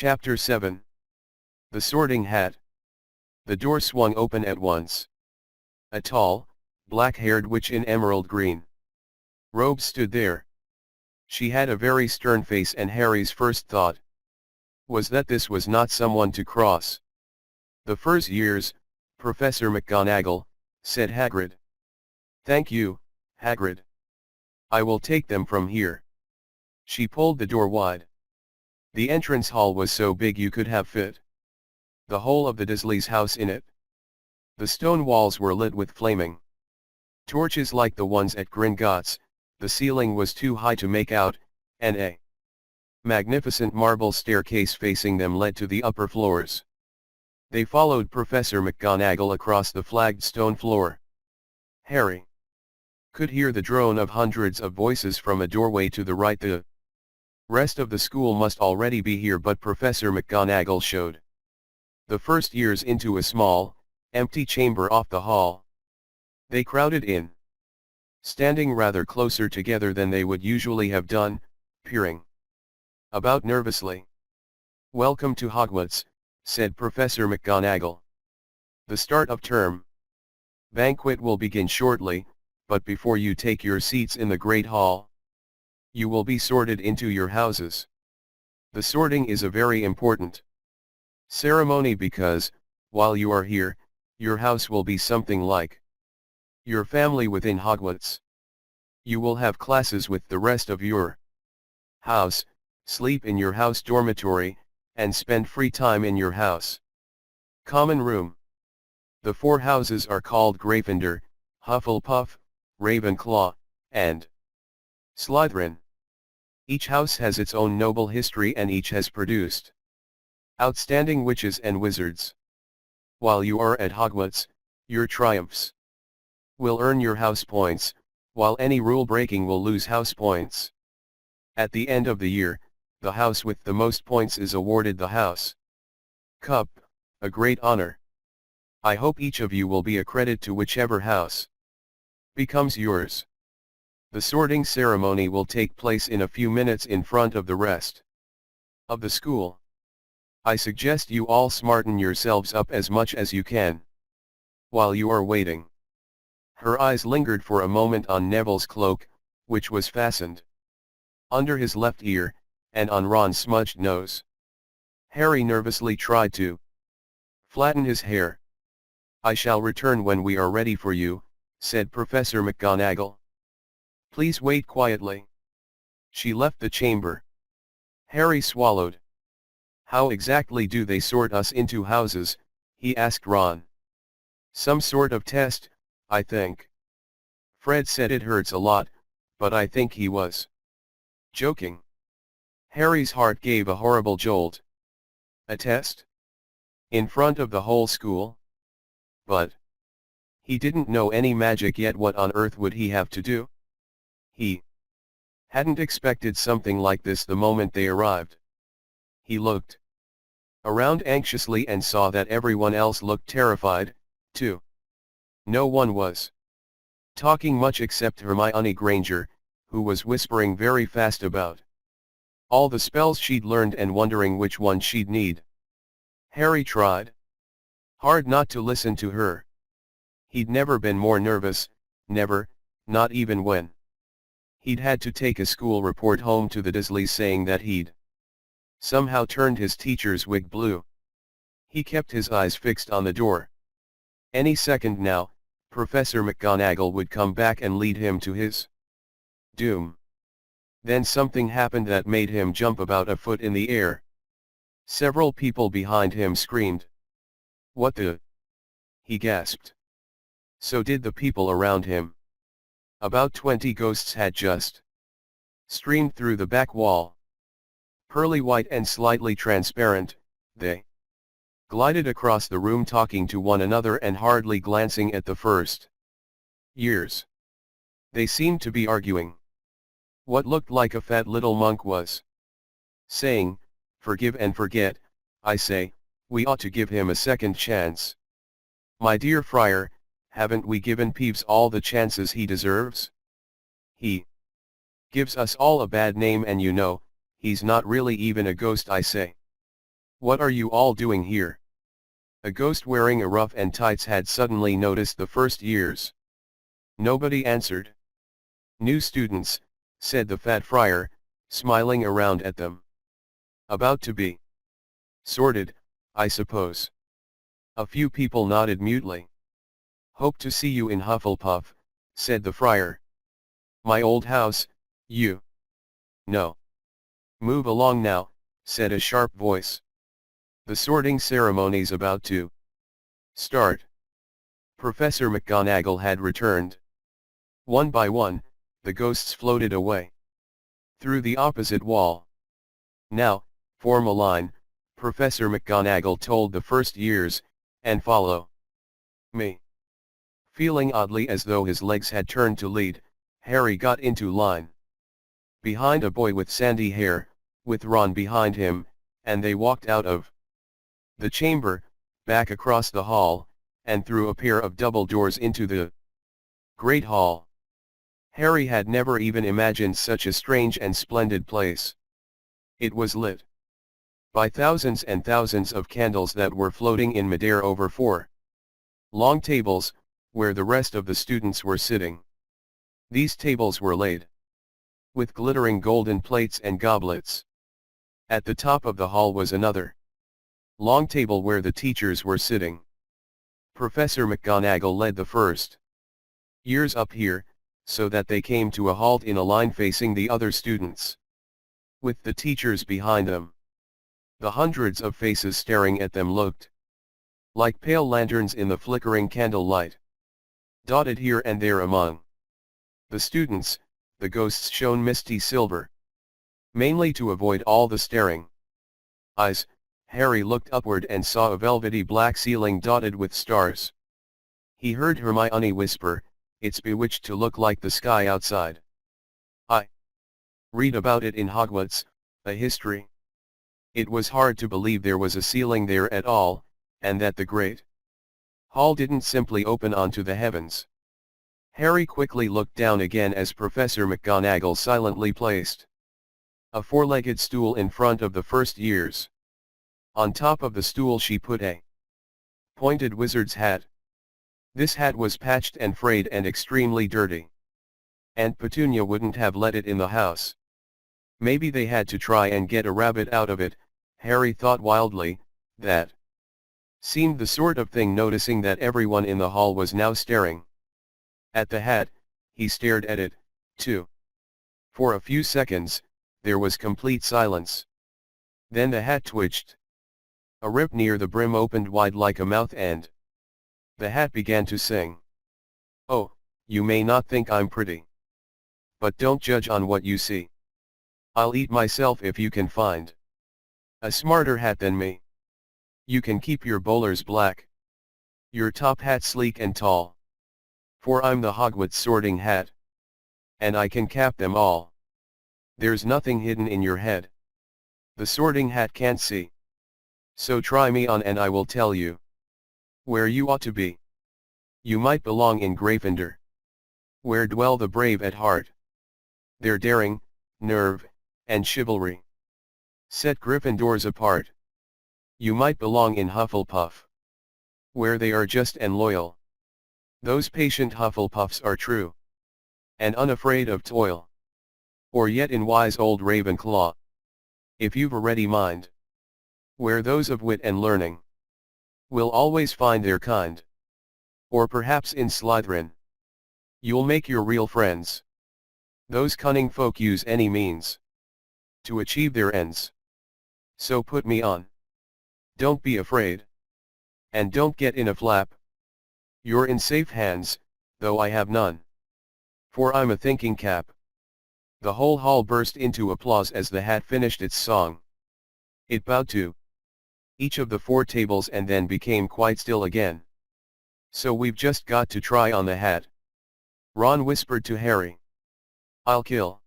Chapter 7. The Sorting Hat. The door swung open at once. A tall, black-haired witch in emerald green robes stood there. She had a very stern face, and Harry's first thought was that this was not someone to cross the first years. Professor McGonagall, said Hagrid. Thank you, Hagrid. I will take them from here. She pulled the door wide. The entrance hall was so big you could have fit the whole of the Dursleys' house in it. The stone walls were lit with flaming torches like the ones at Gringotts. The ceiling was too high to make out, and a magnificent marble staircase facing them led to the upper floors. They followed Professor McGonagall across the flagged stone floor. Harry could hear the drone of hundreds of voices from a doorway to the right. The rest of the school must already be here, but Professor McGonagall showed the first years into a small, empty chamber off the hall. They crowded in, standing rather closer together than they would usually have done, peering about nervously. Welcome to Hogwarts, said Professor McGonagall. The start of term banquet will begin shortly, but before you take your seats in the Great Hall, you will be sorted into your houses. The sorting is a very important ceremony because, while you are here, your house will be something like your family within Hogwarts. You will have classes with the rest of your house, sleep in your house dormitory, and spend free time in your house common room. The four houses are called Gryffindor, Hufflepuff, Ravenclaw, and Slytherin. Each house has its own noble history, and each has produced outstanding witches and wizards. While you are at Hogwarts, your triumphs will earn your house points, while any rule breaking will lose house points. At the end of the year, the house with the most points is awarded the house cup, a great honor. I hope each of you will be a credit to whichever house becomes yours. The sorting ceremony will take place in a few minutes in front of the rest of the school. I suggest you all smarten yourselves up as much as you can while you are waiting. Her eyes lingered for a moment on Neville's cloak, which was fastened under his left ear, and on Ron's smudged nose. Harry nervously tried to flatten his hair. I shall return when we are ready for you, said Professor McGonagall. Please wait quietly. She left the chamber. Harry swallowed. How exactly do they sort us into houses? He asked Ron. Some sort of test, I think. Fred said it hurts a lot, but I think he was joking. Harry's heart gave a horrible jolt. A test? In front of the whole school? But he didn't know any magic yet. What on earth would he have to do? He hadn't expected something like this the moment they arrived. He looked around anxiously and saw that everyone else looked terrified, too. No one was talking much except Hermione Granger, who was whispering very fast about all the spells she'd learned and wondering which one she'd need. Harry tried hard not to listen to her. He'd never been more nervous, never, not even when he'd had to take a school report home to the Dursleys saying that he'd somehow turned his teacher's wig blue. He kept his eyes fixed on the door. Any second now, Professor McGonagall would come back and lead him to his doom. Then something happened that made him jump about a foot in the air. Several people behind him screamed. What the? He gasped. So did the people around him. About 20 ghosts had just streamed through the back wall. Pearly white and slightly transparent, they glided across the room talking to one another and hardly glancing at the first years. They seemed to be arguing. What looked like a fat little monk was saying, "Forgive and forget, I say, we ought to give him a second chance. My dear friar, haven't we given Peeves all the chances he deserves? He gives us all a bad name, and you know, he's not really even a ghost, I say." What are you all doing here? A ghost wearing a ruff and tights had suddenly noticed the first years. Nobody answered. New students, said the fat friar, smiling around at them. About to be sorted, I suppose. A few people nodded mutely. Hope to see you in Hufflepuff, said the friar. My old house, you. No. Move along now, said a sharp voice. The sorting ceremony's about to start. Professor McGonagall had returned. One by one, the ghosts floated away. Through the opposite wall. Now, form a line, Professor McGonagall told the first years, and follow me. Feeling oddly as though his legs had turned to lead, Harry got into line. Behind a boy with sandy hair, with Ron behind him, and they walked out of the chamber, back across the hall, and through a pair of double doors into the Great Hall. Harry had never even imagined such a strange and splendid place. It was lit by thousands and thousands of candles that were floating in midair over 4 long tables, where the rest of the students were sitting. These tables were laid with glittering golden plates and goblets. At the top of the hall was another long table where the teachers were sitting. Professor McGonagall led the first years up here, so that they came to a halt in a line facing the other students, with the teachers behind them. The hundreds of faces staring at them looked like pale lanterns in the flickering candlelight. Dotted here and there among the students, the ghosts shone misty silver. Mainly to avoid all the staring eyes, Harry looked upward and saw a velvety black ceiling dotted with stars. He heard Hermione whisper, "It's bewitched to look like the sky outside. I read about it in Hogwarts, a history." It was hard to believe there was a ceiling there at all, and that the great hall didn't simply open onto the heavens. Harry quickly looked down again as Professor McGonagall silently placed a 4-legged stool in front of the first years. On top of the stool she put a pointed wizard's hat. This hat was patched and frayed and extremely dirty. Aunt Petunia wouldn't have let it in the house. Maybe they had to try and get a rabbit out of it, Harry thought wildly. That seemed the sort of thing. Noticing that everyone in the hall was now staring at the hat, he stared at it, too. For a few seconds, there was complete silence. Then the hat twitched. A rip near the brim opened wide like a mouth and the hat began to sing. "Oh, you may not think I'm pretty. But don't judge on what you see. I'll eat myself if you can find a smarter hat than me. You can keep your bowlers black, your top hat sleek and tall. For I'm the Hogwarts sorting hat. And I can cap them all. There's nothing hidden in your head. The sorting hat can't see. So try me on and I will tell you where you ought to be. You might belong in Gryffindor, where dwell the brave at heart. Their daring, nerve, and chivalry set Gryffindors apart. You might belong in Hufflepuff, where they are just and loyal. Those patient Hufflepuffs are true and unafraid of toil. Or yet in wise old Ravenclaw, if you've a ready mind, where those of wit and learning will always find their kind. Or perhaps in Slytherin, you'll make your real friends. Those cunning folk use any means to achieve their ends. So put me on. Don't be afraid. And don't get in a flap. You're in safe hands, though I have none. For I'm a thinking cap." The whole hall burst into applause as the hat finished its song. It bowed to each of the 4 tables and then became quite still again. "So we've just got to try on the hat," Ron whispered to Harry. "I'll kill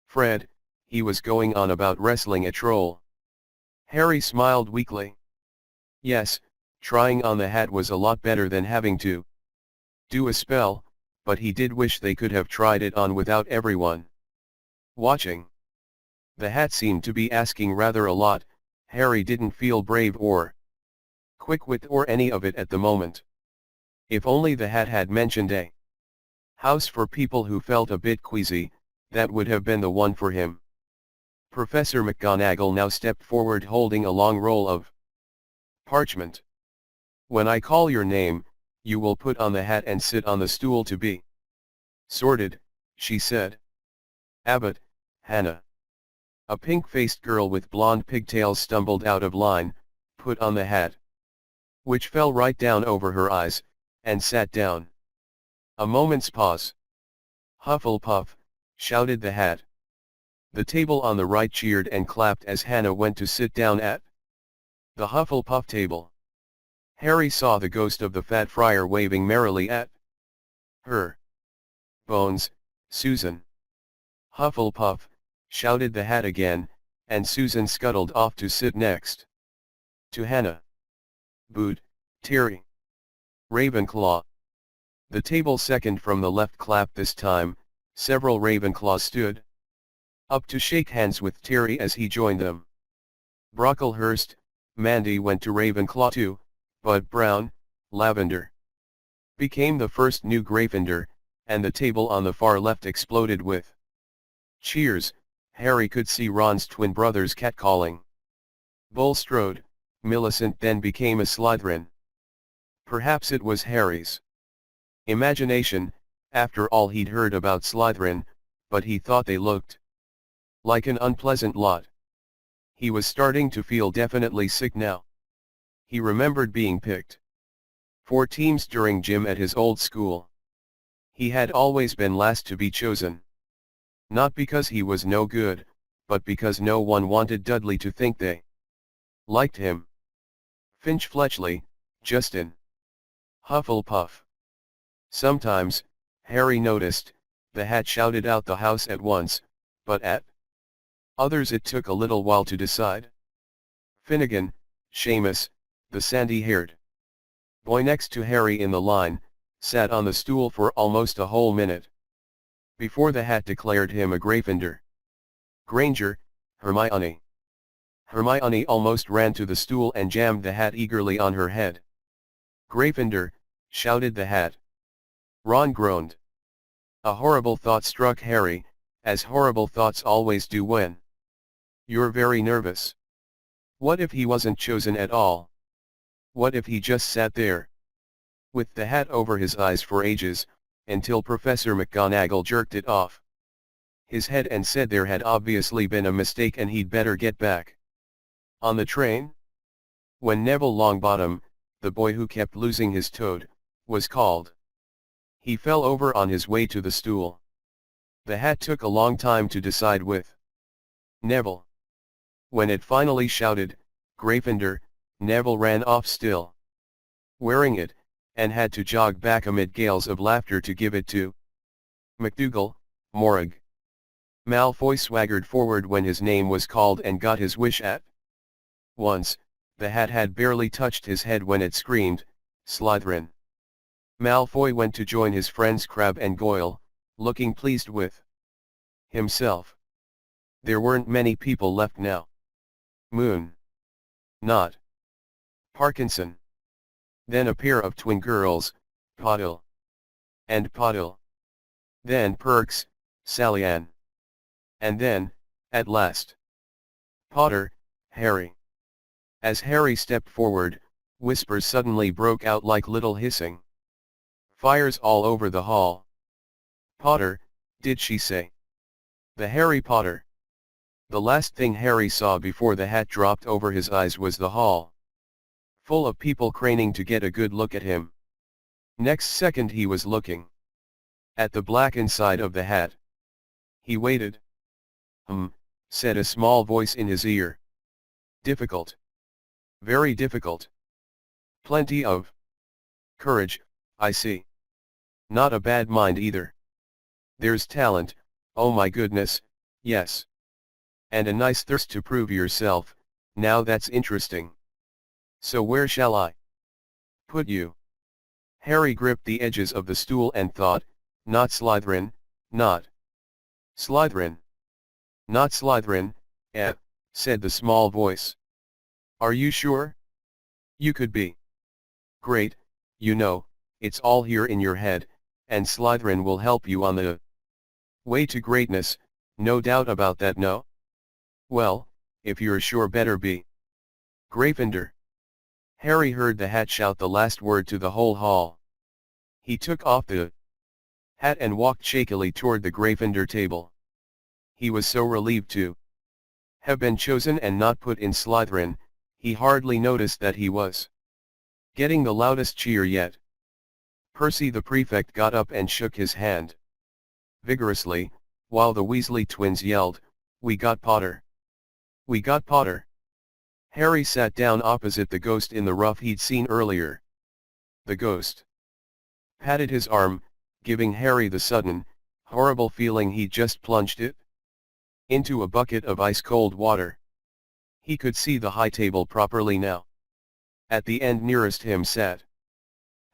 Fred," he was going on about wrestling a troll. Harry smiled weakly. Yes, trying on the hat was a lot better than having to do a spell, but he did wish they could have tried it on without everyone watching. The hat seemed to be asking rather a lot, Harry didn't feel brave or quick-wit or any of it at the moment. If only the hat had mentioned a house for people who felt a bit queasy, that would have been the one for him. Professor McGonagall now stepped forward holding a long roll of parchment. When I call your name, you will put on the hat and sit on the stool to be sorted, she said. Abbott, Hannah. A pink-faced girl with blonde pigtails stumbled out of line, put on the hat, which fell right down over her eyes, and sat down. A moment's pause. Hufflepuff, shouted the hat. The table on the right cheered and clapped as Hannah went to sit down at the Hufflepuff table. Harry saw the ghost of the fat friar waving merrily at her. Bones, Susan. Hufflepuff, shouted the hat again, and Susan scuttled off to sit next to Hannah. Boot, Terry. Ravenclaw. The table second from the left clapped this time. Several Ravenclaws stood up to shake hands with Terry as he joined them. Brocklehurst, Mandy went to Ravenclaw too, but Brown, Lavender, became the first new Gryffindor, and the table on the far left exploded with cheers. Harry could see Ron's twin brothers catcalling. Bulstrode, Millicent then became a Slytherin. Perhaps it was Harry's imagination, after all he'd heard about Slytherin, but he thought they looked like an unpleasant lot. He was starting to feel definitely sick now. He remembered being picked for teams during gym at his old school. He had always been last to be chosen. Not because he was no good, but because no one wanted Dudley to think they liked him. Finch Fletchley, Justin. Hufflepuff. Sometimes, Harry noticed, the hat shouted out the house at once, but at others it took a little while to decide. Finnegan, Seamus, the sandy-haired boy next to Harry in the line, sat on the stool for almost a whole minute before the hat declared him a Gryffindor. Granger, Hermione. Hermione almost ran to the stool and jammed the hat eagerly on her head. Gryffindor, shouted the hat. Ron groaned. A horrible thought struck Harry, as horrible thoughts always do when you're very nervous. What if he wasn't chosen at all? What if he just sat there with the hat over his eyes for ages, until Professor McGonagall jerked it off his head and said there had obviously been a mistake and he'd better get back on the train? When Neville Longbottom, the boy who kept losing his toad, was called, he fell over on his way to the stool. The hat took a long time to decide with Neville. When it finally shouted, Gryffindor, Neville ran off still wearing it, and had to jog back amid gales of laughter to give it to McDougal, Morag. Malfoy swaggered forward when his name was called and got his wish at once. The hat had barely touched his head when it screamed, Slytherin. Malfoy went to join his friends Crabbe and Goyle, looking pleased with himself. There weren't many people left now. Moon. Not. Parkinson. Then a pair of twin girls, Podle. And Podle. Then Perks, Sally Ann. And then, at last, Potter, Harry. As Harry stepped forward, whispers suddenly broke out like little hissing fires all over the hall. Potter, did she say? The Harry Potter. The last thing Harry saw before the hat dropped over his eyes was the hall, full of people craning to get a good look at him. Next second he was looking at the black inside of the hat. He waited. Said a small voice in his ear. Difficult. Very difficult. Plenty of courage, I see. Not a bad mind either. There's talent, oh my goodness, yes. And a nice thirst to prove yourself, now that's interesting. So where shall I put you? Harry gripped the edges of the stool and thought, not Slytherin, not Slytherin. Not Slytherin, said the small voice. Are you sure? You could be. Great, you know, it's all here in your head, and Slytherin will help you on the way to greatness, no doubt about that, no? Well, if you're sure, better be. Gryffindor. Harry heard the hat shout the last word to the whole hall. He took off the hat and walked shakily toward the Gryffindor table. He was so relieved to have been chosen and not put in Slytherin, he hardly noticed that he was getting the loudest cheer yet. Percy the prefect got up and shook his hand vigorously, while the Weasley twins yelled, "We got Potter! We got Potter!" Harry sat down opposite the ghost in the ruff he'd seen earlier. The ghost patted his arm, giving Harry the sudden, horrible feeling he'd just plunged it into a bucket of ice-cold water. He could see the high table properly now. At the end nearest him sat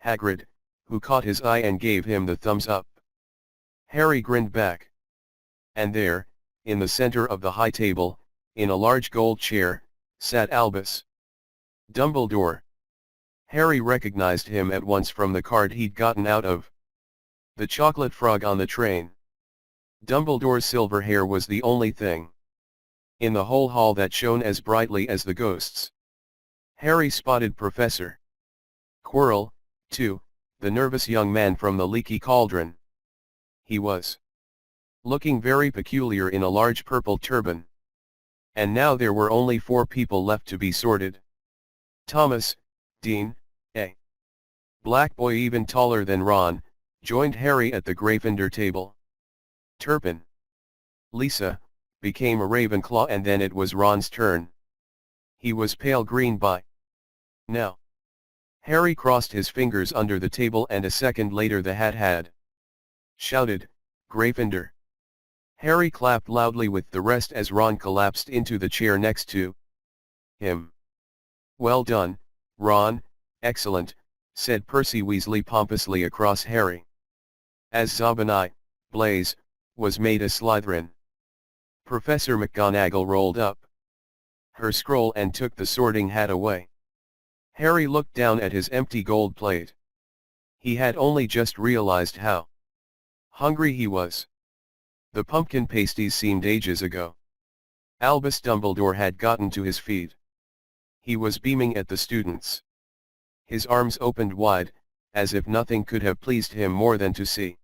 Hagrid, who caught his eye and gave him the thumbs up. Harry grinned back. And there, in the center of the high table, in a large gold chair, sat Albus Dumbledore. Harry recognized him at once from the card he'd gotten out of the chocolate frog on the train. Dumbledore's silver hair was the only thing in the whole hall that shone as brightly as the ghost's. Harry spotted Professor Quirrell, too, the nervous young man from the Leaky Cauldron. He was looking very peculiar in a large purple turban. And now there were only 4 people left to be sorted. Thomas, Dean, a black boy even taller than Ron, joined Harry at the Gryffindor table. Turpin, Lisa, became a Ravenclaw, and then it was Ron's turn. He was pale green by now. Harry crossed his fingers under the table, and a second later the hat had shouted, "Gryffindor!" Harry clapped loudly with the rest as Ron collapsed into the chair next to him. "Well done, Ron, excellent," said Percy Weasley pompously across Harry. "As Zabini, Blaze, was made a Slytherin." Professor McGonagall rolled up her scroll and took the sorting hat away. Harry looked down at his empty gold plate. He had only just realized how hungry he was. The pumpkin pasties seemed ages ago. Albus Dumbledore had gotten to his feet. He was beaming at the students. His arms opened wide, as if nothing could have pleased him more than to see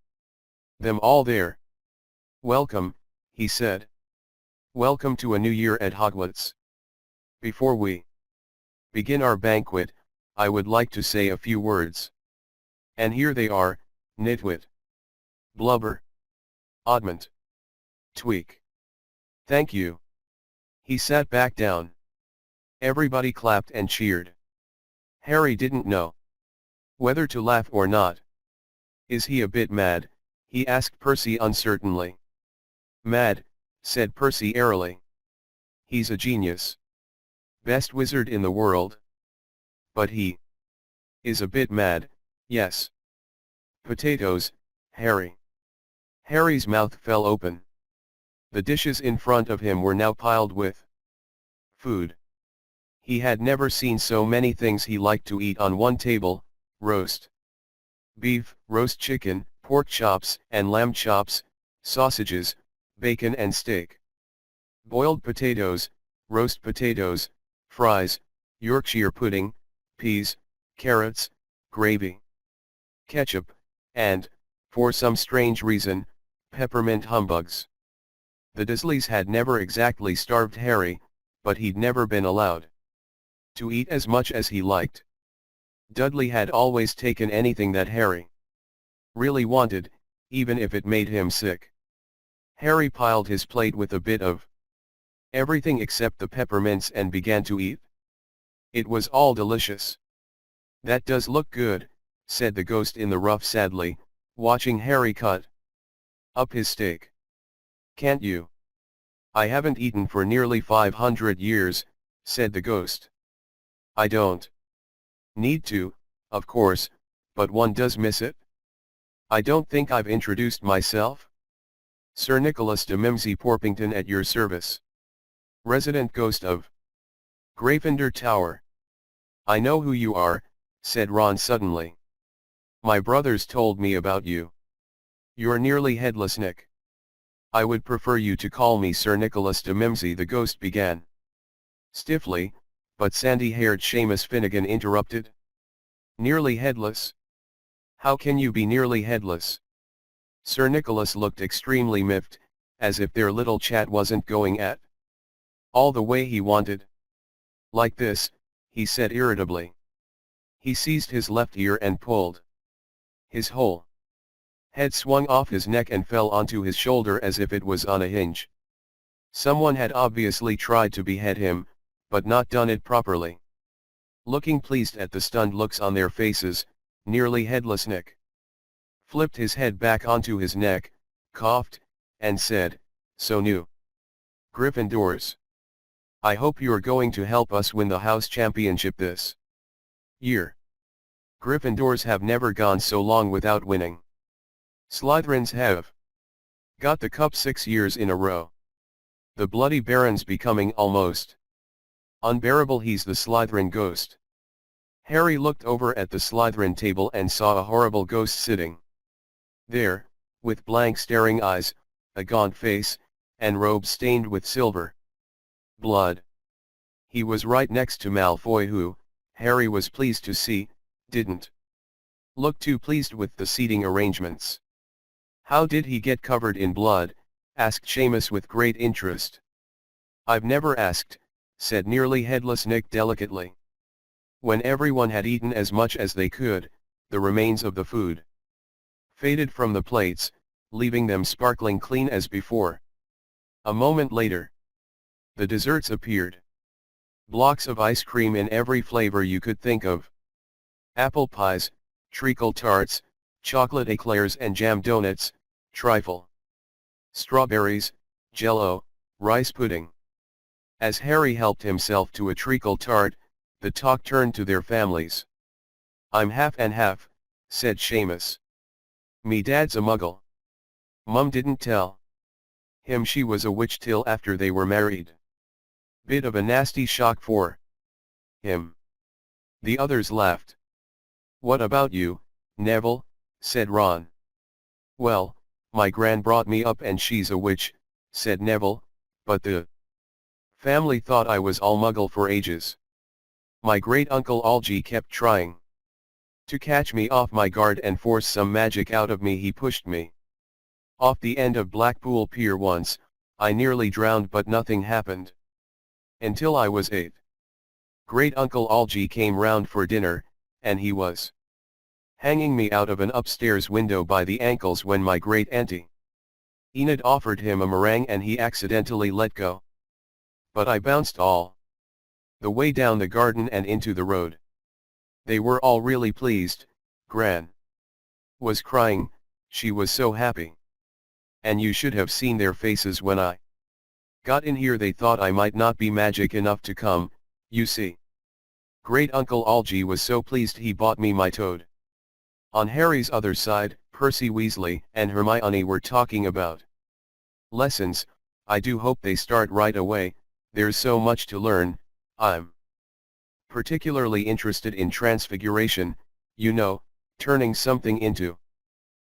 them all there. "Welcome," he said. "Welcome to a new year at Hogwarts. Before we begin our banquet, I would like to say a few words. And here they are: Nitwit, Blubber, Oddment, Tweak. Thank you." He sat back down. Everybody clapped and cheered. Harry didn't know whether to laugh or not. "Is he a bit mad?" he asked Percy uncertainly. "Mad," said Percy airily. "He's a genius. Best wizard in the world. But he is a bit mad, yes." "Potatoes, Harry." Harry's mouth fell open. The dishes in front of him were now piled with food. He had never seen so many things he liked to eat on one table: roast beef, roast chicken, pork chops and lamb chops, sausages, bacon and steak, boiled potatoes, roast potatoes, fries, Yorkshire pudding, peas, carrots, gravy, ketchup, and, for some strange reason, peppermint humbugs. The Dursleys had never exactly starved Harry, but he'd never been allowed to eat as much as he liked. Dudley had always taken anything that Harry really wanted, even if it made him sick. Harry piled his plate with a bit of everything except the peppermints and began to eat. It was all delicious. "That does look good," said the ghost in the ruff sadly, watching Harry cut up his steak. "Can't you?" "I haven't eaten for nearly 500 years, said the ghost. "I don't need to, of course, but one does miss it." "I don't think I've introduced myself." "Sir Nicholas de Mimsy Porpington at your service. Resident ghost of Gryffindor Tower. I know who you are, said Ron suddenly. My brothers told me about you. You're nearly headless, Nick. I would prefer you to call me Sir Nicholas de Mimsy, the ghost began. Stiffly, but sandy-haired Seamus Finnegan interrupted. Nearly headless? How can you be nearly headless? Sir Nicholas looked extremely miffed, as if their little chat wasn't going at all the way he wanted. Like this, he said irritably. He seized his left ear and pulled. His whole head swung off his neck and fell onto his shoulder as if it was on a hinge. Someone had obviously tried to behead him, but not done it properly. Looking pleased at the stunned looks on their faces, nearly headless Nick flipped his head back onto his neck, coughed, and said, "So new Gryffindors. I hope you're going to help us win the house championship this year. Gryffindors have never gone so long without winning. Slytherins have got the cup 6 years in a row. The Bloody Baron's becoming almost unbearable. He's the Slytherin ghost." Harry looked over at the Slytherin table and saw a horrible ghost sitting there, with blank staring eyes, a gaunt face, and robes stained with silver blood. He was right next to Malfoy, who, Harry was pleased to see, didn't look too pleased with the seating arrangements. "How did he get covered in blood?" asked Seamus with great interest. "I've never asked," said nearly headless Nick delicately. When everyone had eaten as much as they could, the remains of the food faded from the plates, leaving them sparkling clean as before. A moment later, the desserts appeared. Blocks of ice cream in every flavor you could think of. Apple pies, treacle tarts, chocolate eclairs and jam donuts, trifle, strawberries, jello, rice pudding. As Harry helped himself to a treacle tart, the talk turned to their families. "I'm half and half," said Seamus. "Me dad's a muggle. Mum didn't tell him she was a witch till after they were married. Bit of a nasty shock for him." The others laughed. "What about you, Neville?" said Ron. "Well, my gran brought me up and she's a witch," said Neville, "but the family thought I was all muggle for ages. My great-uncle Algie kept trying to catch me off my guard and force some magic out of me. He pushed me off the end of Blackpool Pier once. I nearly drowned, but nothing happened until I was 8. Great-uncle Algie came round for dinner, and he was hanging me out of an upstairs window by the ankles when my great-auntie Enid offered him a meringue and he accidentally let go. But I bounced all the way down the garden and into the road. They were all really pleased. Gran was crying, she was so happy. And you should have seen their faces when I got in here. They thought I might not be magic enough to come, you see. Great-uncle Algie was so pleased he bought me my toad." On Harry's other side, Percy Weasley and Hermione were talking about lessons. "I do hope they start right away, there's so much to learn. I'm particularly interested in transfiguration, you know, turning something into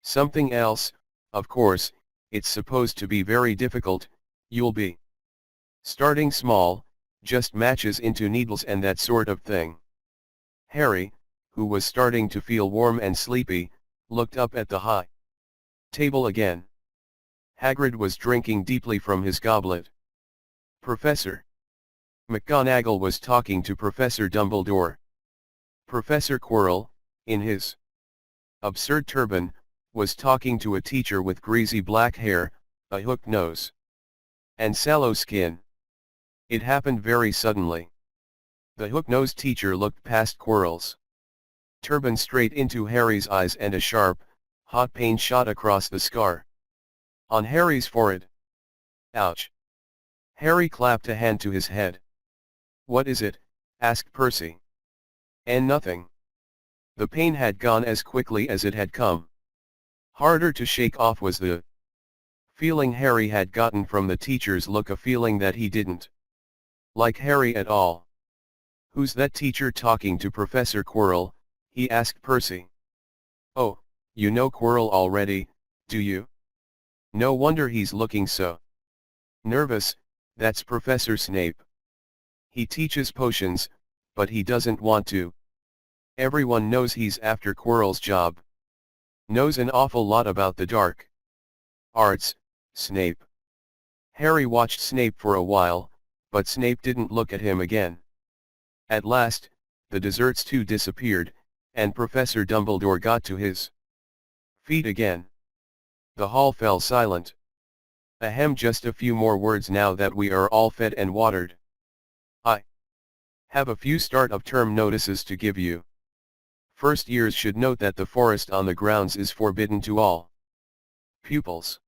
something else. Of course, it's supposed to be very difficult. You'll be starting small, just matches into needles and that sort of thing." Harry, who was starting to feel warm and sleepy, looked up at the high table again. Hagrid was drinking deeply from his goblet. "Professor McGonagall was talking to Professor Dumbledore. Professor Quirrell, in his absurd turban, was talking to a teacher with greasy black hair, a hooked nose, and sallow skin. It happened very suddenly." The hook-nosed teacher looked past Quirrell's turban straight into Harry's eyes, and a sharp, hot pain shot across the scar on Harry's forehead. "Ouch!" Harry clapped a hand to his head. "What is it?" asked Percy. "And nothing." The pain had gone as quickly as it had come. Harder to shake off was the feeling Harry had gotten from the teacher's look, a feeling that he didn't like Harry at all. "Who's that teacher talking to Professor Quirrell?" he asked Percy. "Oh, you know Quirrell already, do you? No wonder he's looking so nervous. That's Professor Snape. He teaches potions, but he doesn't want to. Everyone knows he's after Quirrell's job. Knows an awful lot about the dark arts, Snape." Harry watched Snape for a while, but Snape didn't look at him again. At last, the desserts too disappeared, and Professor Dumbledore got to his feet again. The hall fell silent. "Ahem, just a few more words now that we are all fed and watered. I have a few start of term notices to give you. First years should note that the forest on the grounds is forbidden to all pupils.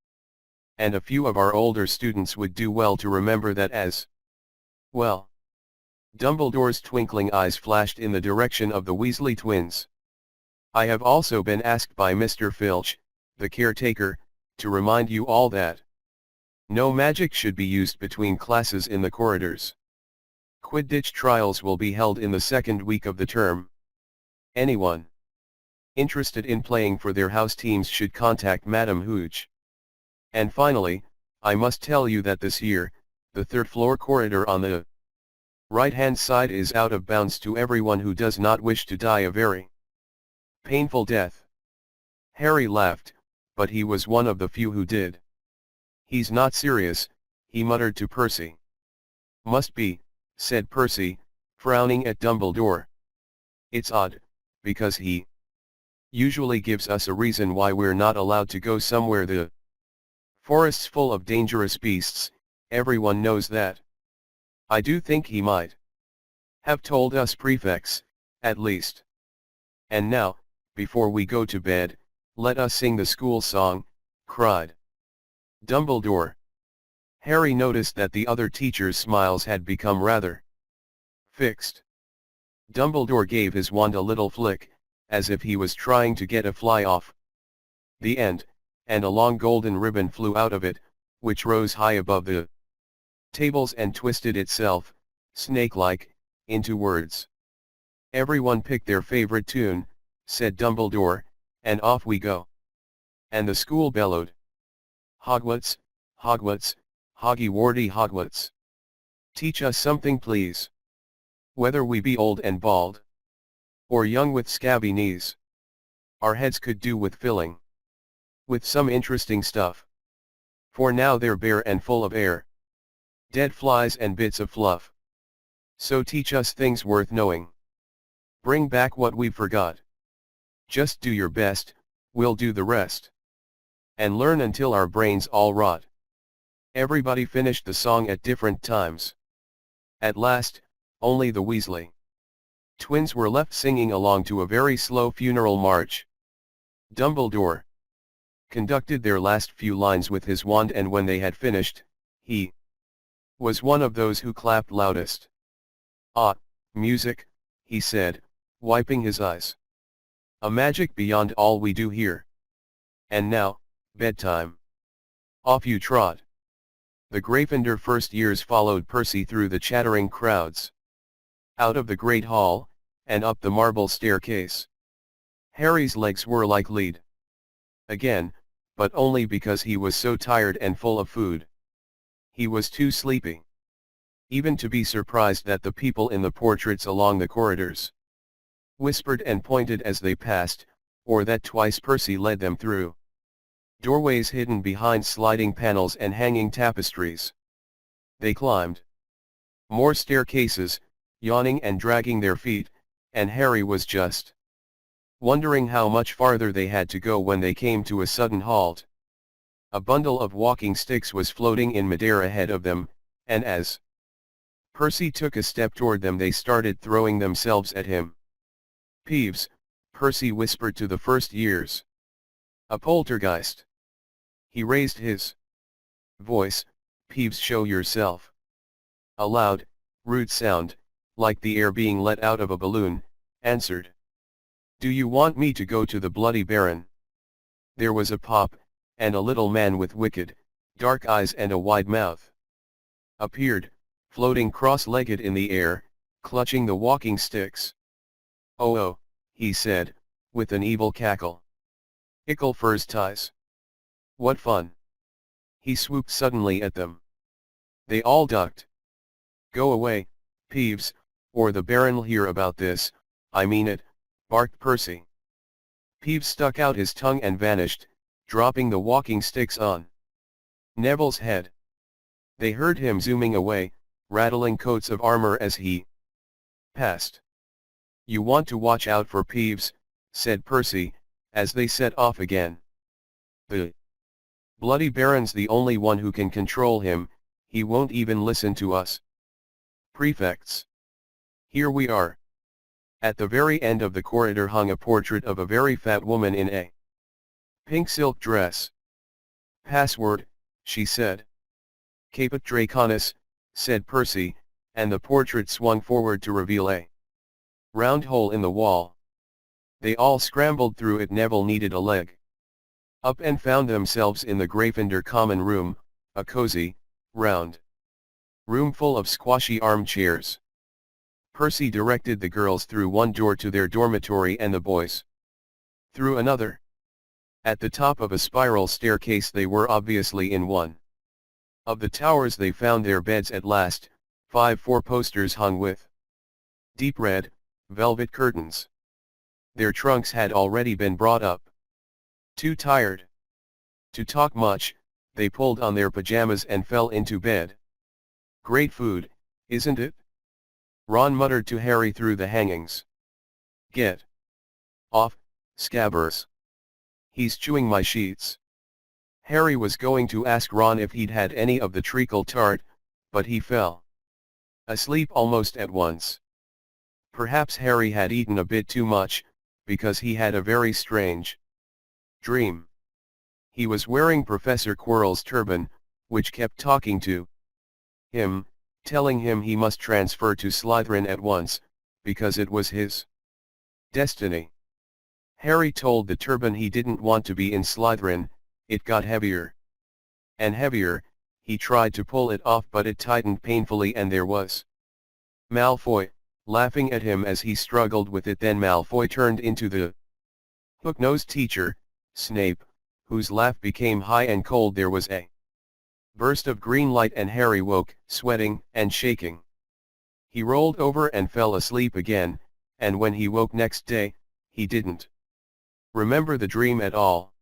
And a few of our older students would do well to remember that as well." Dumbledore's twinkling eyes flashed in the direction of the Weasley twins. "I have also been asked by Mr. Filch, the caretaker, to remind you all that no magic should be used between classes in the corridors. Quidditch trials will be held in the second week of the term. Anyone interested in playing for their house teams should contact Madam Hooch. And finally, I must tell you that this year, the third floor corridor on the right-hand side is out of bounds to everyone who does not wish to die a very painful death." Harry laughed, but he was one of the few who did. "He's not serious," he muttered to Percy. "Must be," said Percy, frowning at Dumbledore. "It's odd, because he usually gives us a reason why we're not allowed to go somewhere the forest's full of dangerous beasts, everyone knows that. I do think he might have told us prefects, at least. And now, before we go to bed, let us sing the school song," cried Dumbledore. Harry noticed that the other teachers' smiles had become rather fixed. Dumbledore gave his wand a little flick, as if he was trying to get a fly off the end, and a long golden ribbon flew out of it, which rose high above the tables and twisted itself, snake-like, into words. "Everyone pick their favorite tune," said Dumbledore, "and off we go." And the school bellowed, "Hogwarts, Hogwarts, Hoggy-Warty Hogwarts. Teach us something please. Whether we be old and bald, or young with scabby knees, our heads could do with filling with some interesting stuff. For now they're bare and full of air, dead flies and bits of fluff. So teach us things worth knowing. Bring back what we've forgot. Just do your best, we'll do the rest. And learn until our brains all rot." Everybody finished the song at different times. At last, only the Weasley twins were left singing along to a very slow funeral march. Dumbledore conducted their last few lines with his wand, and when they had finished, he was one of those who clapped loudest. "Ah, music," he said, wiping his eyes. "A magic beyond all we do here. And now, bedtime. Off you trot." The Gryffindor first years followed Percy through the chattering crowds, out of the great hall, and up the marble staircase. Harry's legs were like lead again, but only because he was so tired and full of food. He was too sleepy even to be surprised that the people in the portraits along the corridors whispered and pointed as they passed, or that twice Percy led them through doorways hidden behind sliding panels and hanging tapestries. They climbed more staircases, yawning and dragging their feet, and Harry was just wondering how much farther they had to go when they came to a sudden halt. A bundle of walking sticks was floating in midair ahead of them, and as Percy took a step toward them they started throwing themselves at him. "Peeves," Percy whispered to the first years. "A poltergeist." He raised his voice, "Peeves, show yourself." A loud, rude sound, like the air being let out of a balloon, answered. "Do you want me to go to the Bloody Baron?" There was a pop, and a little man with wicked, dark eyes and a wide mouth appeared, floating cross-legged in the air, clutching the walking sticks. "Oh oh," he said, with an evil cackle. "Ickle furs ties. What fun." He swooped suddenly at them. They all ducked. "Go away, Peeves, or the Baron'll hear about this, I mean it," barked Percy. Peeves stuck out his tongue and vanished, dropping the walking sticks on Neville's head. They heard him zooming away, rattling coats of armor as he passed. "You want to watch out for Peeves," said Percy, as they set off again. "The bloody Baron's the only one who can control him, he won't even listen to us. Prefects. Here we are." At the very end of the corridor hung a portrait of a very fat woman in a pink silk dress. "Password," she said. "Caput Draconis," said Percy, and the portrait swung forward to reveal a round hole in the wall. They all scrambled through it. Neville needed a leg up and found themselves in the Gryffindor common room, a cozy, round room full of squashy armchairs. Percy directed the girls through one door to their dormitory and the boys through another. At the top of a spiral staircase they were obviously in one of the towers. They found their beds at last, 5 four-posters hung with deep red, velvet curtains. Their trunks had already been brought up. Too tired to talk much, they pulled on their pajamas and fell into bed. "Great food, isn't it?" Ron muttered to Harry through the hangings. "Get off, Scabbers. He's chewing my sheets." Harry was going to ask Ron if he'd had any of the treacle tart, but he fell asleep almost at once. Perhaps Harry had eaten a bit too much, because he had a very strange dream. He was wearing Professor Quirrell's turban, which kept talking to him, telling him he must transfer to Slytherin at once, because it was his destiny. Harry told the turban he didn't want to be in Slytherin. It got heavier and heavier. He tried to pull it off but it tightened painfully and there was Malfoy, laughing at him as he struggled with it. Then Malfoy turned into the hook-nosed teacher, Snape, whose laugh became high and cold. There was a burst of green light and Harry woke, sweating and shaking. He rolled over and fell asleep again, and when he woke next day, he didn't remember the dream at all.